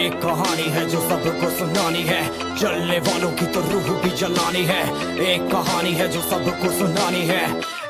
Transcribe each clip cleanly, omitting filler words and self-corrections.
एक कहानी है जो सबको सुनानी है, जलने वालों की तो रूह भी जलानी है। एक कहानी है जो सबको सुनानी है,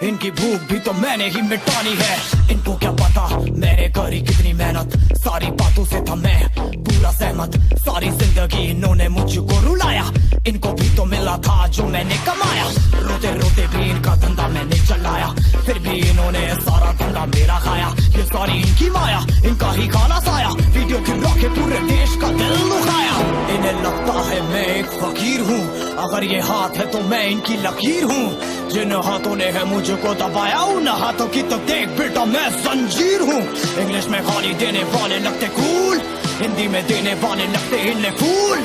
इनकी भूख भी तो मैंने ही मिटानी है। इनको क्या पता मैंने करी कितनी मेहनत, सारी बातों से था मैं पूरा सहमत। सारी जिंदगी इन्होंने मुझको रुलाया, इनको भी तो मिला था जो मैंने कमाया। रोते रोते भी इनका धंधा मैंने चलाया, फिर भी इन्होंने सारा धंधा मेरा खाया। ये सारी इनकी माया, इनका ही खाना साया, वीडियो गिरा के पूरे देश का दिल दुखाया। इन्हें लगता है मैं एक फकीर हूँ, अगर ये हाथ है तो मैं इनकी लकीर हूँ। जिन हाथों ने है मुझको दबाया, उन हाथों की तो देख बेटा मैं जंजीर हूँ। इंग्लिश में गाली देने वाले लगते कूल, हिंदी में देने वाले लगते इन्हें फूल।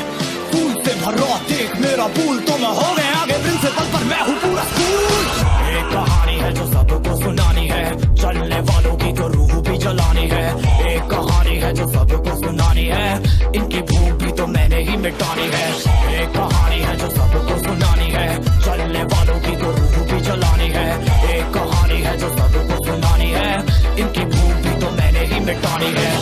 फूल से भरा देख मेरा फूल, तो मैं हो गया आगे प्रिंसिपल पर मैं हूँ पूरा स्कूल। एक कहानी है जो सबको सुनानी है, चलने वालों की तो रूह भी जलानी है। एक कहानी है जो सबको सुनानी है, इनकी भूख भी तो मैंने ही मिटानी है। एक कहानी है जो सबको सुनानी है, चलने वालों की तो रूह भी जलानी है। एक कहानी है जो सबको सुनानी है, इनकी भूख भी तो मैंने ही मिटानी है।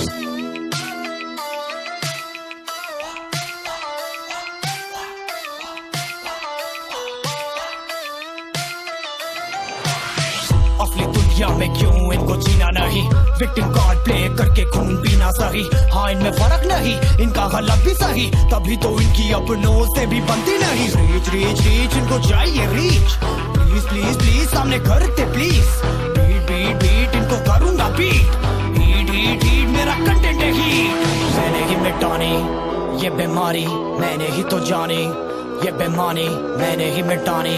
असली दुनिया में क्यों इनको जीना नहीं, विक्टिम कार्ड प्ले करके खून पीना सही। हाँ इनमें फर्क नहीं, इनका गलत भी सही, तभी तो इनकी अपनों से भी बनती नहीं। रीच रीच रीच इनको चाहिए रीच, प्लीज प्लीज प्लीज सामने करते प्लीज। बीट बीट बीट इनको करूंगा बीट, हीट हीट हीट मेरा कंटेंट है हीट। मैंने ही मिटानी ये बीमारी, मैंने ही तो जानी ये बेमानी, मैंने ही मिटानी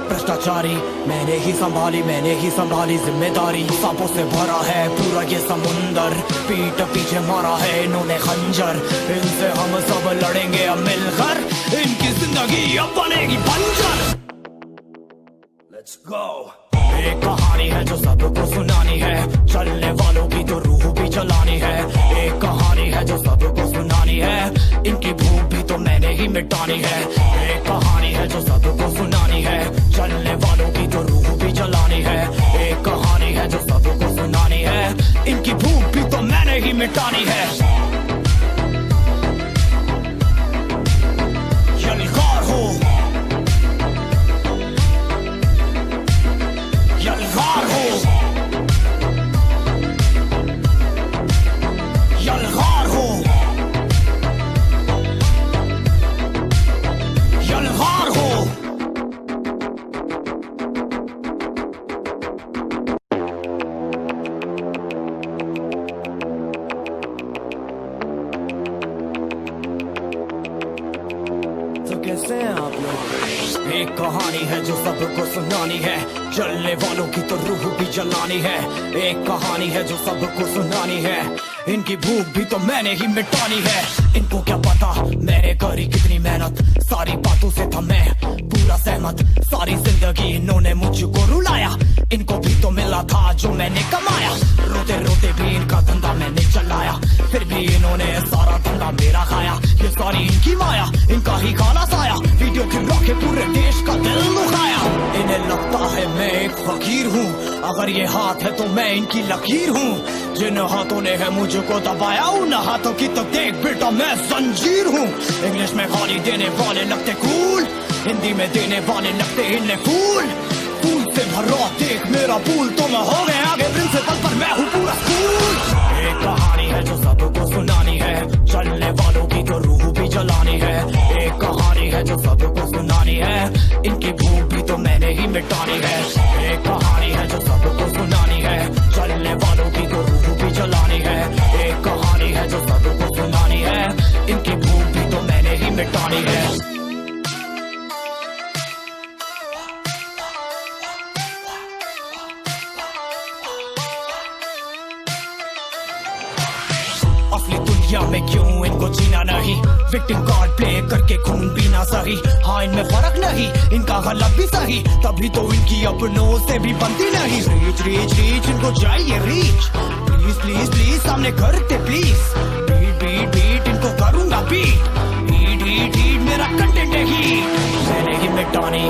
भ्रष्टाचारी। मैंने ही संभाली जिम्मेदारी। सांपों से भरा है पूरा ये समुंदर, पीठ पीछे मारा है इन्होंने खंजर। इनसे हम सब लड़ेंगे अब मिलकर, इनकी जिंदगी अब बनेगी बंजर। Let's go। एक कहानी है जो सबको सुनानी है, चलने वालों की तो रूह भी जलानी है। एक कहानी है जो सबको सुनानी है, इनकी भूख भी तो मैंने ही मिटानी है। एक कहानी है जो सबको सुनानी है, चलने वालों की तो रूह भी जलानी है। एक कहानी है जो सबको सुनानी है, इनकी भूख भी तो मैंने ही मिटानी है। यलगार हो, यलगार हो, यलगार हो, यलगार हो। तो कैसे हैं आप लोग? एक कहानी है जो सबको सुनानी है, जलने वालों की तो रूह भी जलानी है। एक कहानी है जो सबको सुनानी है, इनकी भूख भी तो मैंने ही मिटानी है। इनको क्या पता मैंने करी कितनी मेहनत, सारी बातों से था मैं पूरा सहमत। सारी जिंदगी इन्होंने मुझको रुलाया, इनको भी तो मिला था जो मैंने कमाया। रोते रोते भी इनका धंधा मैंने चलाया, फिर भी इन्होंने सारा धंधा मेरा खाया। ये सारी इनकी माया, इनका ही खाना साया, वीडियो गिरा के पूरे देश का दिल दुखाया। इन्हें लगता है मैं एक फकीर हूँ, अगर ये हाथ है तो मैं इनकी लकीर हूँ। जिन हाथों ने है मुझको दबाया, उन हाथों की तो देख बेटा मैं जंजीर हूँ। इंग्लिश में गाली देने वाले लगते कूल, हिंदी में देने वाले लगते इन्हें फूल। फूल से भरा देख मेरा फूल, तो मैं हो गया आगे प्रिंसिपल पर मैं हूँ पूरा स्कूल। एक कहानी है जो सबको सुनानी है, चलने वालों की तो रूह भी जलानी है। एक कहानी है जो सबको सुनानी है, इनकी भूख भी तो मैंने ही मिटानी है। एक कहानी है जो सबको सुनानी है, चलने वालों की तो रूह भी जलानी है। एक कहानी है जो सबको सुनानी है, इनकी भूख भी तो मैंने ही मिटानी है। असली दुनिया में क्यों इनको जीना नहीं, विक्टिम कार्ड प्ले करके खून पीना सही। हाँ इनमें फर्क नहीं, इनका गलत भी सही, तभी तो इनकी अपनों से भी बनती नहीं। रीच रीच रीच इनको चाहिए रीच, प्लीज प्लीज प्लीज सामने करते प्लीज। बीट बीट बीट इनको करूंगा बीट, हीट हीट हीट मेरा कंटेंट है हीट। मैंने ही मिटानी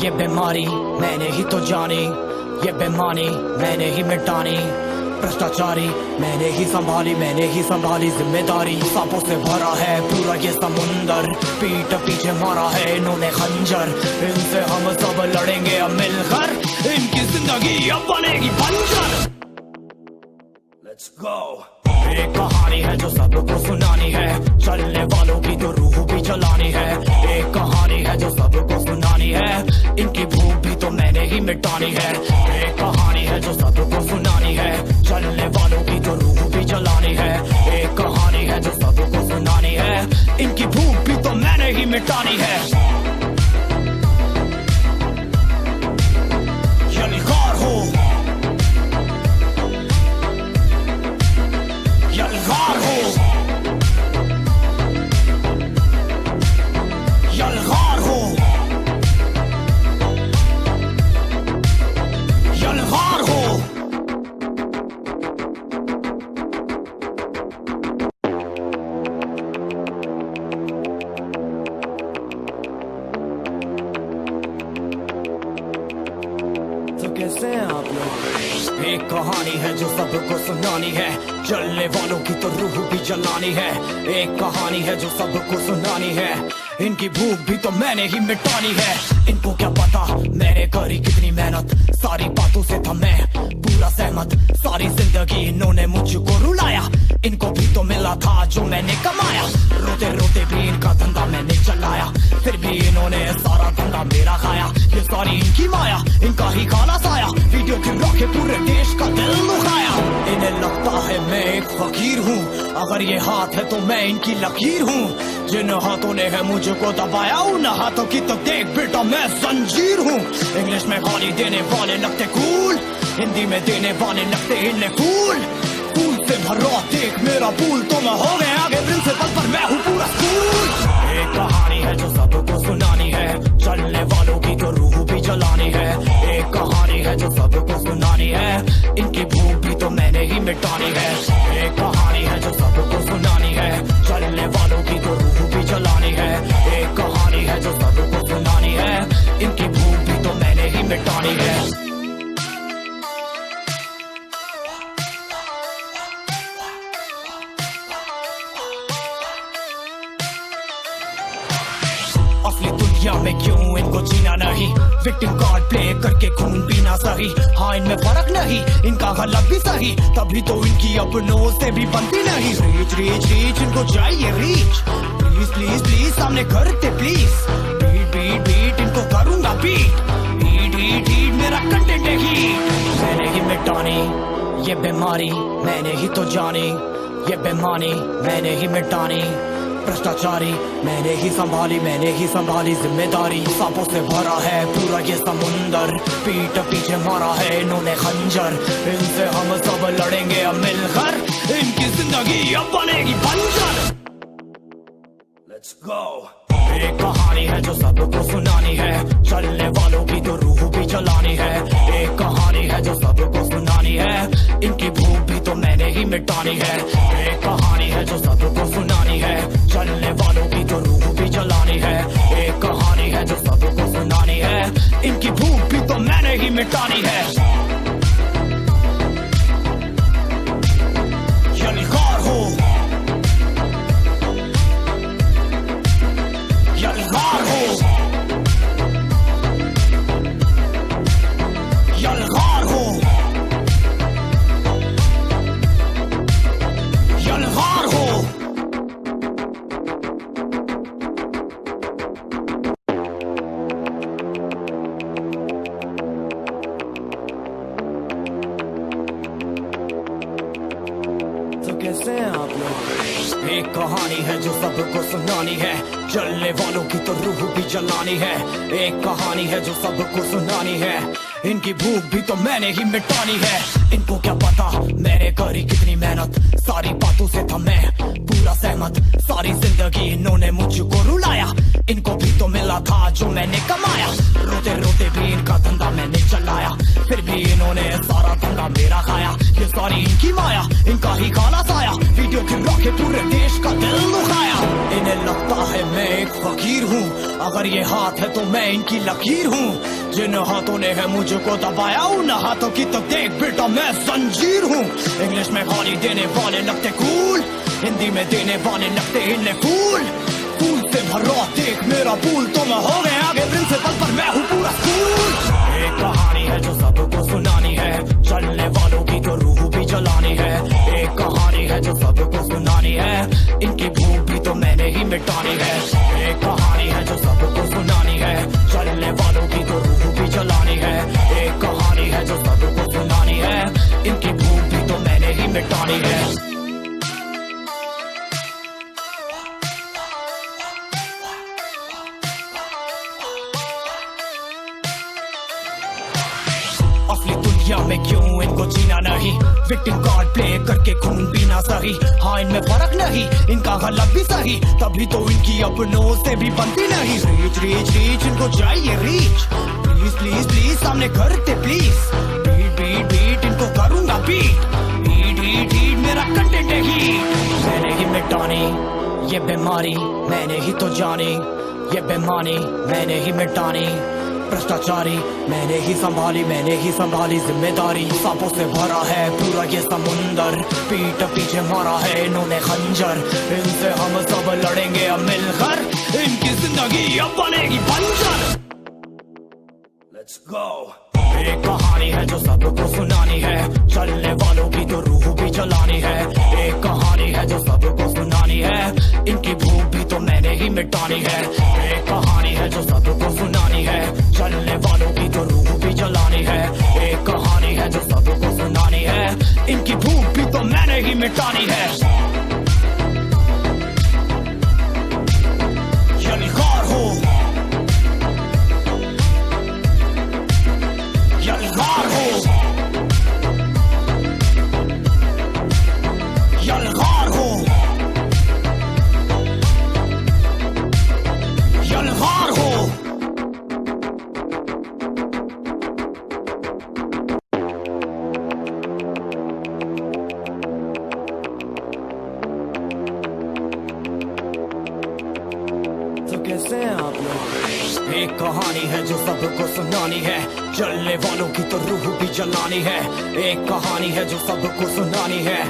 ये बीमारी, मैंने ही तो जानी ये बेमानी, मैंने ही मिटानी भ्रष्टाचारी मैंने ही संभाली जिम्मेदारी। सांपों से भरा है पूरा ये समुंदर, पीठ पीछे मारा है इन्होंने खंजर। इनसे हम सब लड़ेंगे अब मिलकर, इनकी जिंदगी अब बनेगी बंजर। Let's go। एक कहानी है जो सबको सुनानी है, चलने वालों की तो रूह भी जलानी है। एक कहानी है जो सबको सुनानी है, इनकी भूख भी तो मैंने ही मिटानी है। एक कहानी है जो सबको सुनानी है, चलने वालों की तो रूह भी जलानी है। एक कहानी है जो सबको सुनानी है, इनकी भूख भी तो मैंने ही मिटानी है। यलगार हो, यलगार हो, यलगार हो, यलगार हो। तो कैसे हैं आप लोग? एक कहानी है जो सबको सुनानी है, चलने वालों की तो रूह भी जलानी है। एक कहानी है जो सबको सुनानी है, इनकी भूख भी तो मैंने ही मिटानी है। इनको क्या पता मैंने करी कितनी मेहनत, सारी बातों से था मैं पूरा सहमत। सारी जिंदगी इन्होंने मुझको रुलाया, इनको भी तो मिला था जो मैंने कमाया। रोते रोते भी इनका धंधा मैंने चलाया, फिर भी इन्होंने सारा धंधा मेरा खाया। ये सारी इनकी माया, इनका ही खाना साया, वीडियो गिरा के पूरे देश का दिल दुखाया। इन्हें लगता है मैं एक फकीर हूँ, अगर ये हाथ है तो मैं इनकी लकीर हूँ। जिन हाथों ने है मुझको दबाया, उन हाथों की तो देख बेटा मैं जंजीर हूँ। इंग्लिश में गाली देने वाले लगते कूल, हिंदी में देने वाले लगते इन्हें फूल। फूल से भरा देख मेरा पूल, तो मैं हो गया आगे प्रिंसिपल पर मैं हूँ पूरा स्कूल। एक कहानी है जो सबको सुनानी है, चलने वालों की तो रूह भी जलानी है। एक कहानी है जो सबको सुनानी है, इनकी भूख भी तो मैंने ही मिटानी है। एक कहानी है जो सबको सुनानी है, चलने वालों की तो रूह भी जलानी है। एक कहानी है जो सबको सुनानी है, इनकी भूख भी तो मैंने ही मिटानी है। असली दुनिया में क्यों इनको जीना नहीं, विक्टिम कार्ड प्ले करके खून पीना सही। हाँ इनमें फर्क नहीं, इनका गलत भी सही, तभी तो इनकी अपनों से भी बनती नहीं। रीच रीच रीच इनको चाहिए रीच, प्लीज प्लीज प्लीज सामने करते प्लीज। बीट बीट बीट इनको करूंगा बीट, हीट हीट हीट मेरा कंटेंट है हीट। मैंने ही मिटानी ये बीमारी, मैंने ही तो जानी ये बेमानी, मैंने ही मिटानी। भ्रष्टाचारी मैंने ही संभाली जिम्मेदारी। सांपों से भरा है पूरा ये समुंदर, पीठ पीछे मारा है इन्होंने खंजर। इनसे हम सब लड़ेंगे अब मिलकर, इनकी जिंदगी अब बनेगी बंजर। Let's go। एक कहानी है जो सबको सुनानी है, चलने वालों की तो रूह भी जलानी है। एक कहानी है जो सबको सुनानी है, इनकी भूख भी तो मैंने ही मिटानी है। एक कहानी है जो सबको सुनानी है, चलने वालों की तो रूह भी जलानी है। एक कहानी है जो सबको सुनानी है, इनकी भूख भी तो मैंने ही मिटानी है। यलगार हो, यलगार हो, यलगार हो, यलगार हो। तो कैसे हैं आप लोग? एक कहानी है जो सबको सुनानी है, चलने वालों की तो रूह भी जलानी है। एक कहानी है जो सबको सुनानी है, इनकी भूख भी तो मैंने ही मिटानी है। इनको क्या पता मैंने करी कितनी मेहनत, सारी बातों से था मैं पूरा सहमत। सारी जिंदगी इन्होंने मुझको रुलाया, इनको भी तो मिला था जो मैंने कमाया। रोते रोते भी इनका धंधा मैंने चलाया, फिर भी इन्होंने सारा धंधा मेरा खाया। ये सारी इनकी माया, इनका ही खाना साया, वीडियो गिरा के पूरे देश का दिल दुखाया। इन्हें लगता है मैं एक फकीर हूँ, अगर ये हाथ है तो मैं इनकी लकीर हूँ। जिन हाथों ने है मुझको दबाया उन हाथों की तो देख बेटा मैं जंजीर हूँ। इंग्लिश में गाली देने वाले लगते कूल, हिंदी में देने वाले लगते इन्हें फूल। फूल से भरा देख मेरा पूल, तो मैं हो गया आगे प्रिंसिपल पर मैं हूँ पूरा स्कूल। एक कहानी है जो सबको सुनानी है, चलने वालों की तो रूह भी जलानी है। एक कहानी है जो सबको सुनानी है, इनकी भूख भी तो मैंने ही मिटानी है। एक कहानी है जो सबको सुनानी है, चलने वालों की तो रूह भी जलानी है। एक कहानी है जो सबको सुनानी है, इनकी भूख भी तो मैंने ही मिटानी है। असली दुनिया में क्यों इनको जीना नहीं, विक्टिम कार्ड प्ले करके खून पीना सही। हाँ इनमें फर्क नहीं, इनका गलत भी सही, तभी तो इनकी अपनों से भी बनती नहीं। रीच रीच रीच इनको चाहिए रीच, प्लीज प्लीज प्लीज सामने करते प्लीज। बीट बीट बीट इनको करूंगा बीट, हीट हीट हीट मेरा कंटेंट है हीट। मैंने ही मिटानी ये बीमारी, मैंने ही तो जानी ये बेमानी, मैंने ही मिटानी भ्रष्टाचारी। मैंने ही संभाली जिम्मेदारी। सांपों से भरा है पूरा ये समुंदर, पीठ पीछे मारा है इन्होंने खंजर। इनसे हम सब लड़ेंगे अब मिलकर, इनकी जिंदगी अब बनेगी बंजर। Let's go. एक कहानी है जो सबको सुनानी है, चलने वालों की तो रूह भी जलानी है। एक कहानी है जो सबको सुनानी है, इनकी भूख भी तो मैंने ही मिटानी है। एक कहानी है जो सबको सुनानी है, चलने वालों की तो रूह भी जलानी है। एक कहानी है जो सबको सुनानी है, इनकी भूख भी तो मैंने ही मिटानी है। यलगार हो, यलगार हो, यलगार हो, यलगार हो। तो कैसे हैं आप लोग? एक कहानी है जो सबको सुनानी है, चलने वालों की तो रूह भी जलानी है। एक कहानी है जो सबको सुनानी है,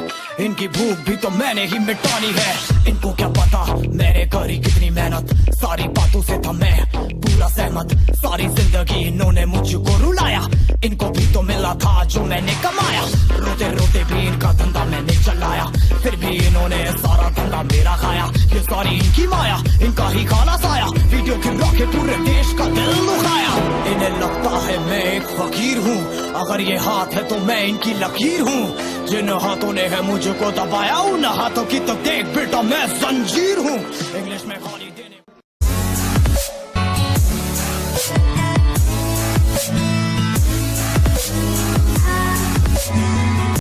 इनकी भूख भी तो मैंने ही मिटानी है। इनको क्या पता मैंने करी कितनी मेहनत, सारी बातों से था मैं पूरा सहमत। सारी जिंदगी इन्होंने मुझको रुलाया, इनको भी तो मिला था जो मैंने कमाया। रोते रोते भी इनका धंधा मैंने चलाया, फिर भी इन्होंने सारा धंधा मेरा खाया। ये सारी इनकी माया, इनका ही खाना साया, वीडियो गिरा के पूरे देश का दिल दुखाया। इन्हें लगता है मैं एक फकीर हूँ, अगर ये हाथ है तो मैं इनकी लकीर हूँ। जिन हाथों ने है मुझको दबाया उन हाथों की तो देख बेटा मैं जंजीर हूँ। इंग्लिश में